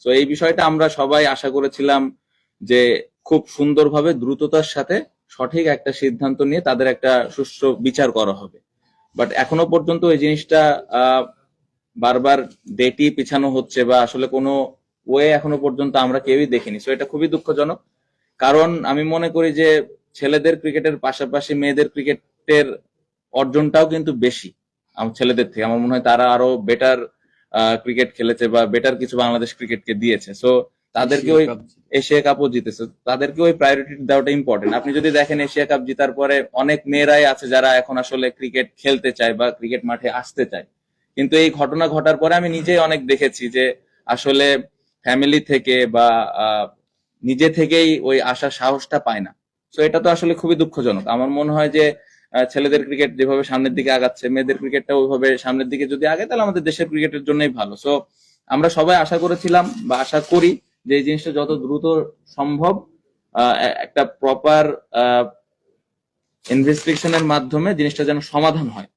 তো এই বিষয়টা আমরা সবাই আশা করেছিলাম যে খুব সুন্দরভাবে দ্রুততার সাথে সঠিক একটা সিদ্ধান্ত নিয়ে তাদের একটা সুষ্ঠু বিচার করা হবে। বাট এখনো পর্যন্ত ওই জিনিসটা বারবার ডেটই পিছানো হচ্ছে, বা আসলে কোনো ওয়ে এখনো পর্যন্ত আমরা কেউই দেখিনি। সো এটা খুবই দুঃখজনক। কারণ আমি মনে করি যে ছেলেদের ক্রিকেটের পাশাপাশি মেয়েদের ক্রিকেটের অর্জনটাও কিন্তু বেশি ছেলেদের থেকে। আমার মনে হয় তারা আরো বেটার ক্রিকেট খেলেছে বা বেটার কিছু বাংলাদেশ ক্রিকেটকে দিয়েছে। সো তাদেরকে এশিয়া ওই কাপ। এশিয়া কাপও জিতেছে, তাদেরকে ওই প্রায়োরিটি দেওয়াটা ইম্পর্টেন্ট। আপনি যদি দেখেন এশিয়া কাপ জিতার পরে অনেক মেয়েরাই আছে যারা এখন আসলে ক্রিকেট খেলতে চায় বা ক্রিকেট মাঠে আসতে চায়, কিন্তু এই ঘটনা ঘটার পরে আমি নিজেই অনেক দেখেছি যে আসলে ফ্যামিলি থেকে বা নিজে থেকেই ওই আসার সাহসটা পায় না। তো এটা তো আসলে খুবই দুঃখজনক। আমার মনে হয় যে ছেলেদের ক্রিকেট যেভাবে সামনের দিকে আগাচ্ছে, মেয়েদের ক্রিকেটটা ওইভাবে সামনের দিকে যদি আগে, তাহলে আমাদের দেশের ক্রিকেটের জন্যই ভালো। সো আমরা সবাই আশা করেছিলাম বা আশা করি যে এই জিনিসটা যত দ্রুত সম্ভব একটা প্রপার ইনভেস্টিগেশনের মাধ্যমে জিনিসটা যেন সমাধান হয়।